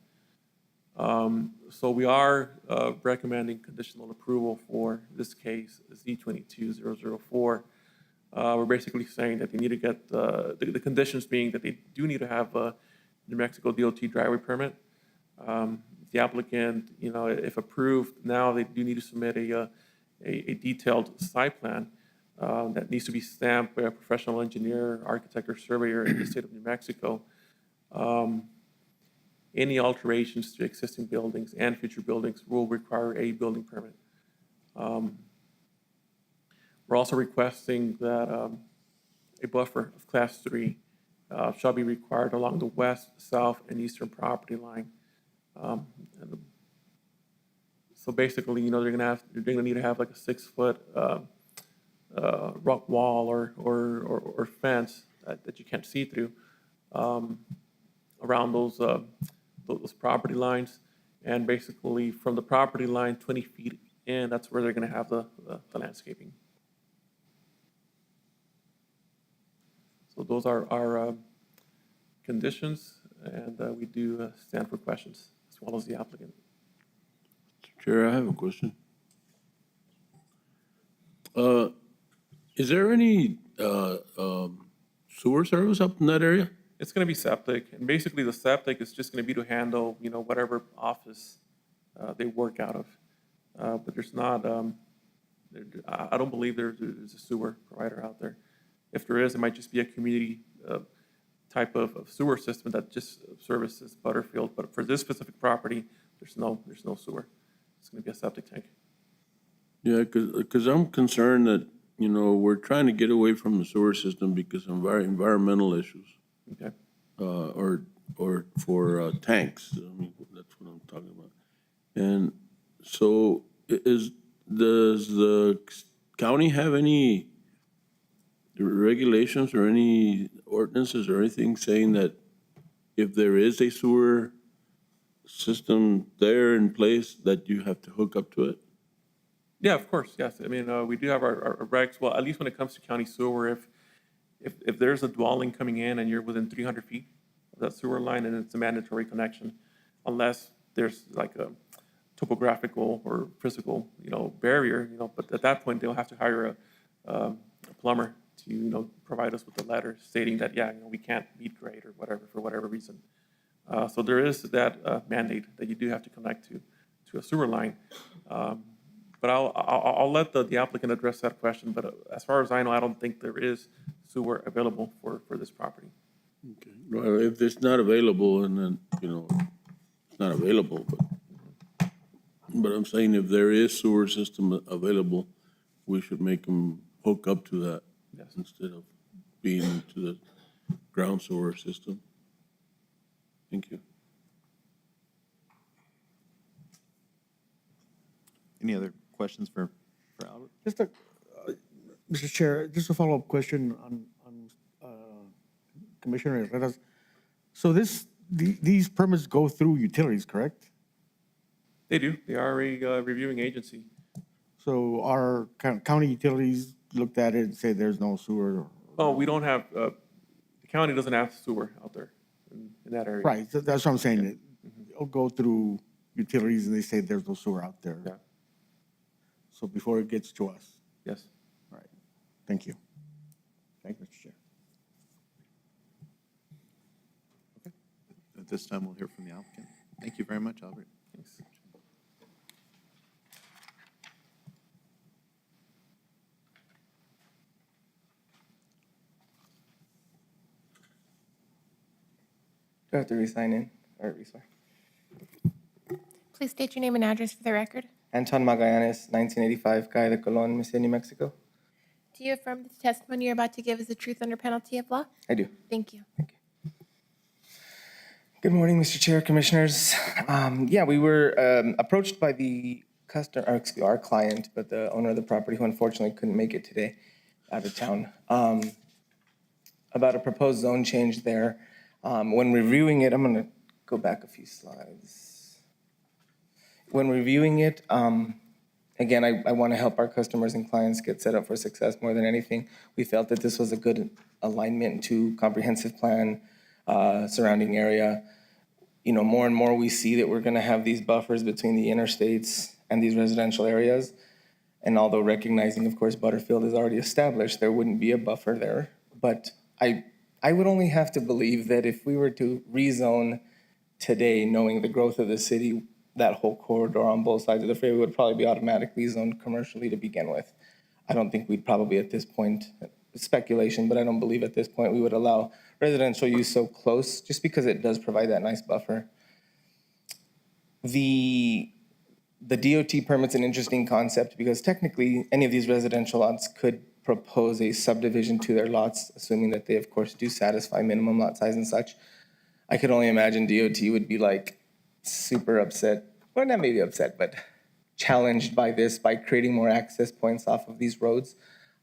So we are recommending conditional approval for this case, Z22004. We're basically saying that they need to get the conditions being that they do need to have a New Mexico DOT driveway permit. The applicant, if approved, now they do need to submit a detailed site plan that needs to be stamped by a professional engineer, architect, or surveyor in the state of New Mexico. Any alterations to existing buildings and future buildings will require a building permit. We're also requesting that a buffer of Class 3 shall be required along the west, south, and eastern property line. So basically, they're gonna need to have like a 6-foot rock wall or fence that you can't see through around those property lines, and basically from the property line 20 feet in, that's where they're gonna have the landscaping. So those are our conditions, and we do stand for questions, as well as the applicant. Chair, I have a question. Is there any sewer service up in that area? It's going to be septic, and basically the septic is just going to be to handle, whatever office they work out of. But there's not, I don't believe there's a sewer provider out there. If there is, it might just be a community type of sewer system that just services Butterfield. But for this specific property, there's no sewer. It's going to be a septic tank. Yeah, because I'm concerned that, we're trying to get away from the sewer system because of environmental issues. Okay. Or for tanks. That's what I'm talking about. And so does the county have any regulations or any ordinances or anything saying that if there is a sewer system there in place that you have to hook up to it? Yeah, of course, yes. We do have our regs. Well, at least when it comes to county sewer, if there's a dwelling coming in and you're within 300 feet of that sewer line, and it's a mandatory connection, unless there's like a topographical or physical, barrier, but at that point, they'll have to hire a plumber to, provide us with a letter stating that, we can't meet grade or whatever, for whatever reason. So there is that mandate that you do have to connect to a sewer line. But I'll let the applicant address that question, but as far as I know, I don't think there is sewer available for this property. Okay. Well, if it's not available, and then, it's not available, but I'm saying if there is sewer system available, we should make them hook up to that Yes. instead of being to the ground sewer system. Thank you. Any other questions for Albert? Just a, Mr. Chair, just a follow-up question on Commissioner Herrera's. So these permits go through utilities, correct? They do. They are a reviewing agency. So our county utilities looked at it and said there's no sewer? Oh, we don't have, the county doesn't have sewer out there in that area. Right, that's what I'm saying. It'll go through utilities and they say there's no sewer out there. Yeah. So before it gets to us. Yes. All right, thank you. Thank you, Mr. Chair. At this time, we'll hear from the applicant. Thank you very much, Albert. Thanks. Do I have to re-sign in or re-swear? Please state your name and address for the record. Anton Magallanes, 1985, Calle de Colon, Mesa, New Mexico. Do you affirm that the testimony you're about to give is the truth under penalty of law? I do. Thank you. Good morning, Mr. Chair, Commissioners. Yeah, we were approached by the customer, or excuse our client, but the owner of the property who unfortunately couldn't make it today, out of town, about a proposed zone change there. When reviewing it, I'm going to go back a few slides. When reviewing it, again, I want to help our customers and clients get set up for success more than anything. We felt that this was a good alignment to comprehensive plan, surrounding area. You know, more and more we see that we're going to have these buffers between the interstates and these residential areas. And although recognizing, of course, Butterfield is already established, there wouldn't be a buffer there. But I would only have to believe that if we were to rezone today, knowing the growth of the city, that whole corridor on both sides of the freeway would probably be automatically zoned commercially to begin with. I don't think we'd probably at this point, speculation, but I don't believe at this point we would allow residential use so close, just because it does provide that nice buffer. The DOT permit's an interesting concept because technically any of these residential lots could propose a subdivision to their lots, assuming that they, of course, do satisfy minimum lot size and such. I could only imagine DOT would be like super upset, well, not maybe upset, but challenged by this, by creating more access points off of these roads.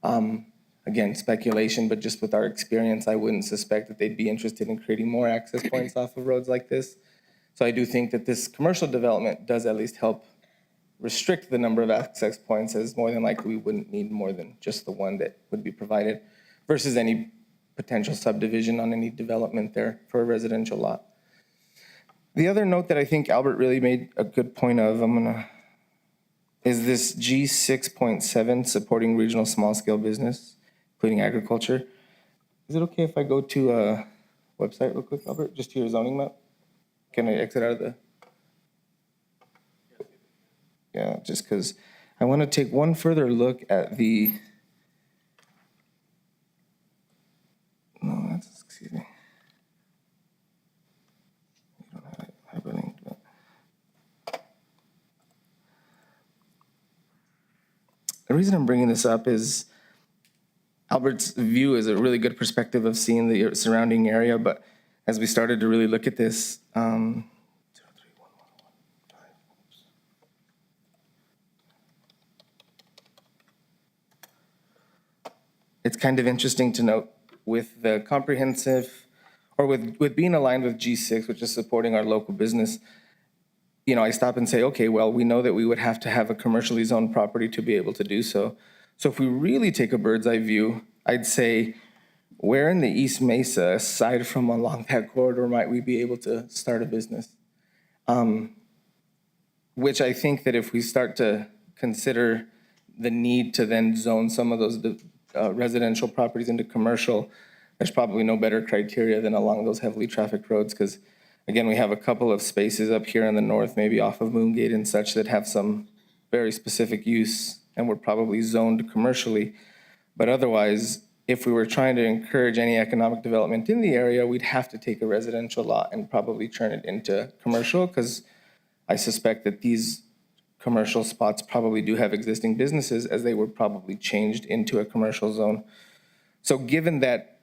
Again, speculation, but just with our experience, I wouldn't suspect that they'd be interested in creating more access points off of roads like this. So I do think that this commercial development does at least help restrict the number of access points, as more than likely we wouldn't need more than just the one that would be provided versus any potential subdivision on any development there for a residential lot. The other note that I think Albert really made a good point of, is this G6.7, supporting regional small-scale business, including agriculture. Is it okay if I go to a website real quick, Albert, just to your zoning map? Can I exit out of the? Yeah, just because I want to take one further look at the, no, that's, excuse me. You don't have hyperlinked, but. The reason I'm bringing this up is Albert's view is a really good perspective of seeing the surrounding area, but as we started to really look at this, it's kind of interesting to note with the comprehensive, or with being aligned with G6, which is supporting our local business, you know, I stop and say, okay, well, we know that we would have to have a commercially zoned property to be able to do so. So if we really take a bird's eye view, I'd say, where in the East Mesa, aside from along that corridor, might we be able to start a business? Which I think that if we start to consider the need to then zone some of those residential properties into commercial, there's probably no better criteria than along those heavily trafficked roads, because again, we have a couple of spaces up here in the north, maybe off of Moongate and such, that have some very specific use and were probably zoned commercially. But otherwise, if we were trying to encourage any economic development in the area, we'd have to take a residential lot and probably turn it into commercial, because I suspect that these commercial spots probably do have existing businesses, as they were probably changed into a commercial zone. So given that,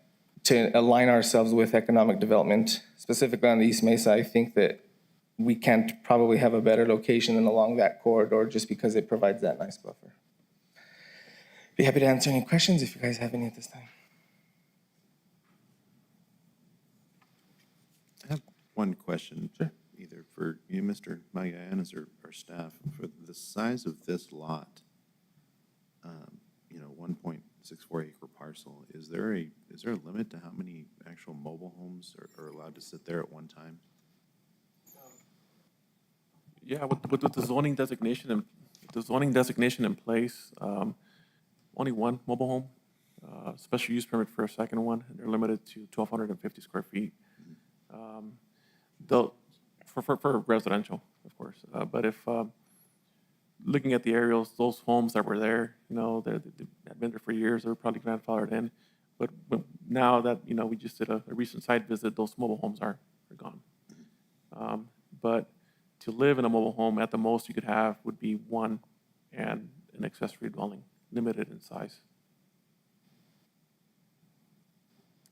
to align ourselves with economic development, specifically on the East Mesa, I think that we can't probably have a better location than along that corridor, just because it provides that nice buffer. Be happy to answer any questions if you guys have any at this time. I have one question. Sure. Either for you, Mr. Magallanes, or staff. For the size of this lot, 1.64 acre parcel, is there a limit to how many actual mobile homes are allowed to sit there at one time? Yeah, with the zoning designation in place, only one mobile home, special use permit for a second one, and they're limited to 1,250 square feet. They'll, for residential, of course, but if, looking at the aerials, those homes that were there, they've been there for years, they were probably grandfathered in, but now that, we just did a recent site visit, those mobile homes are gone. But to live in a mobile home, at the most you could have would be one and an accessory dwelling, limited in size.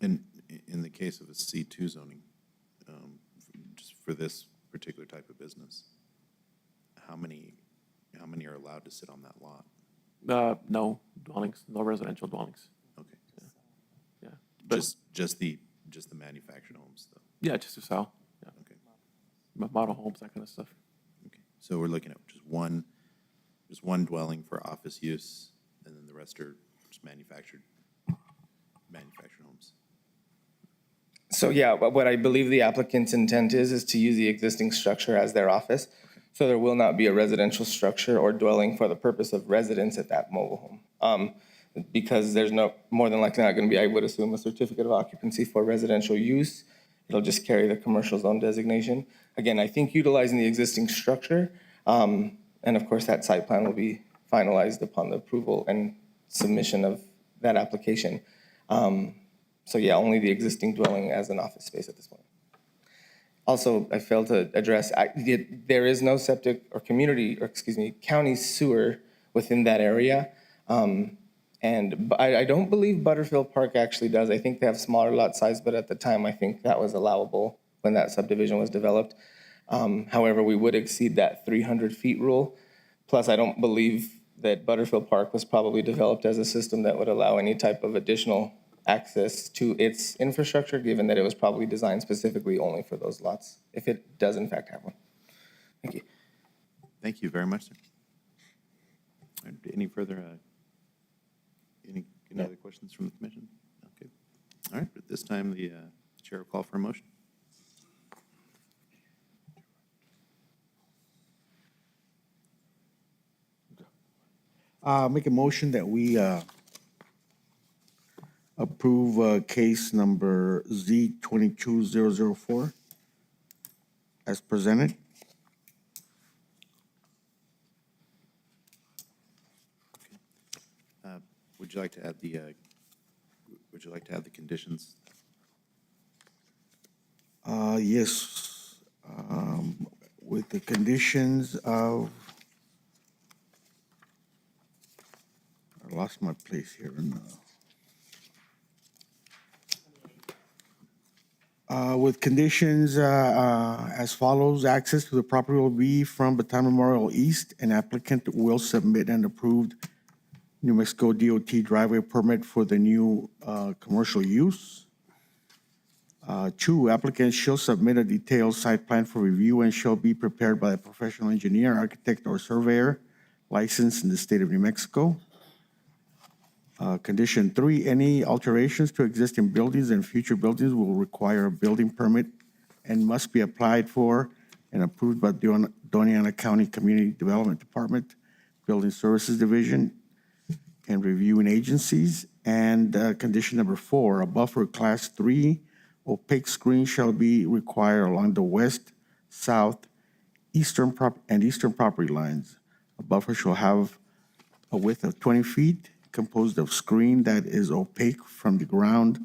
In the case of a C2 zoning, just for this particular type of business, how many are allowed to sit on that lot? No dwellings, no residential dwellings. Okay. Yeah. But Just the manufactured homes, though? yeah, just to sell. Yeah. Okay. Model homes, that kind of stuff. Okay. So we're looking at just one dwelling for office use, and then the rest are just manufactured homes. So yeah, what I believe the applicant's intent is to use the existing structure as their office. So there will not be a residential structure or dwelling for the purpose of residence at that mobile home. Because there's more than likely not going to be, I would assume, a certificate of occupancy for residential use. It'll just carry the commercial zone designation. Again, I think utilizing the existing structure, and of course that site plan will be finalized upon the approval and submission of that application. So yeah, only the existing dwelling as an office space at this point. Also, I failed to address, there is no septic or county sewer within that area. And I don't believe Butterfield Park actually does. I think they have smaller lot size, but at the time, I think that was allowable when that subdivision was developed. However, we would exceed that 300 feet rule. Plus, I don't believe that Butterfield Park was probably developed as a system that would allow any type of additional access to its infrastructure, given that it was probably designed specifically only for those lots, if it does in fact have one. Thank you. Thank you very much, sir. Any further, any other questions from the commission? Okay. All right, at this time, the chair will call for a motion. Make a motion that we approve case number Z22004 as presented. Would you like to add the conditions? Yes, with the conditions of, I lost my place here. With conditions as follows: access to the property will be from Baton Memorial East, and applicant will submit an approved New Mexico DOT driveway permit for the new commercial use. 2, applicant shall submit a detailed site plan for review and shall be prepared by a professional engineer, architect, or surveyor licensed in the state of New Mexico. Condition 3, any alterations to existing buildings and future buildings will require a building permit and must be applied for and approved by the Doña Ana County Community Development Department, Building Services Division, and reviewing agencies. And condition number 4, a buffer class 3 opaque screen shall be required along the west, south, eastern property lines. A buffer shall have a width of 20 feet, composed of screen that is opaque from the ground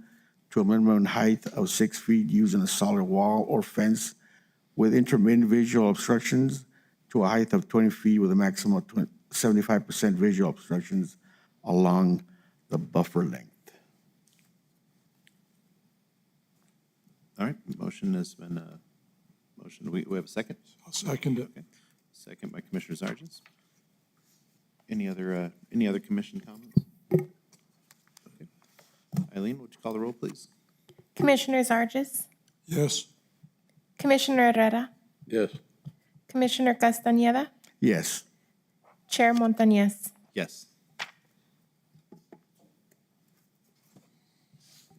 to a minimum height of 6 feet using a solid wall or fence with intermittent visual obstructions to a height of 20 feet with a maximum of 75% visual obstructions along the buffer length. All right, motion has been, motion, we have a second? I'll second it. Okay. Second by Commissioner Sargent. Any other commission comments? Okay. Eileen, would you call the roll, please? Commissioner Zargis, Yes. Commissioner Herrera, Yes. Commissioner Castañeda, Yes. Chair Montañez. Yes.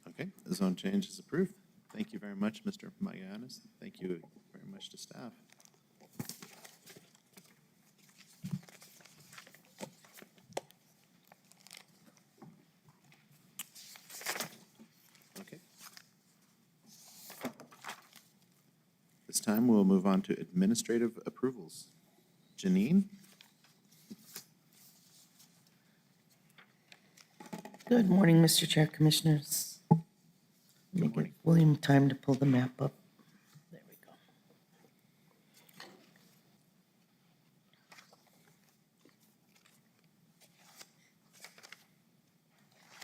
Okay, the zone change is approved. Thank you very much, Mr. Magallanes. Thank you very much to staff. Okay. This time, we'll move on to administrative approvals. Janine? Good morning, Mr. Chair, Commissioners. Let me give William time to pull the map up. There we go.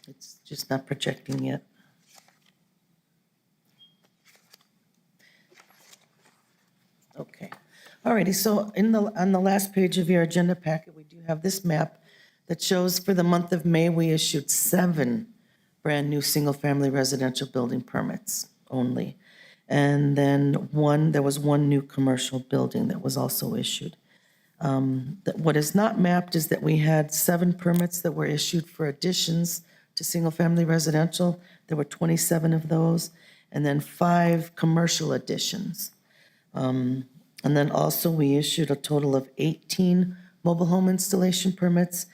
It's just not projecting yet. Okay. All righty, so on the last page of your agenda packet, we do have this map that shows for the month of May, we issued 7 brand-new single-family residential building permits only. And then there was 1 new commercial building that was also issued. What is not mapped is that we had 7 permits that were issued for additions to single-family residential. There were 27 of those, and then 5 commercial additions. And then also, we issued a total of 18 mobile home installation permits.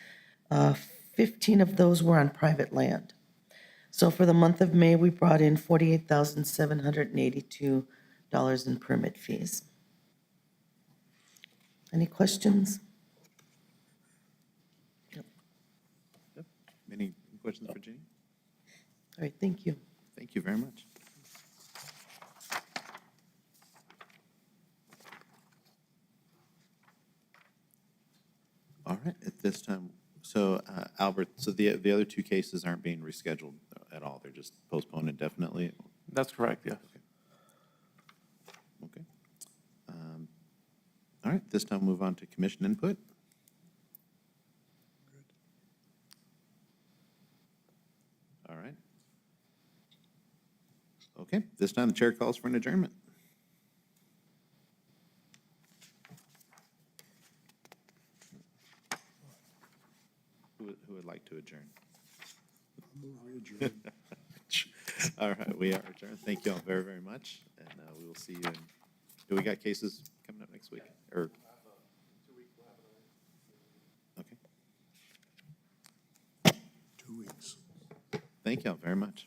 15 of those were on private land. So for the month of May, we brought in $48,782 in permit fees. Any questions? Yep. Any questions for Janine? All right, thank you. Thank you very much. All right, at this time, so Albert, so the other 2 cases aren't being rescheduled at all, they're just postponed indefinitely? That's correct, yes. Okay. All right, this time move on to commission input. All right. Okay, this time the chair calls for an adjournment. Who would like to adjourn? All right, we are adjourned. Thank you all very, very much, and we will see you in, do we got cases coming up next week? Or? Okay. 2 weeks. Thank you all very much.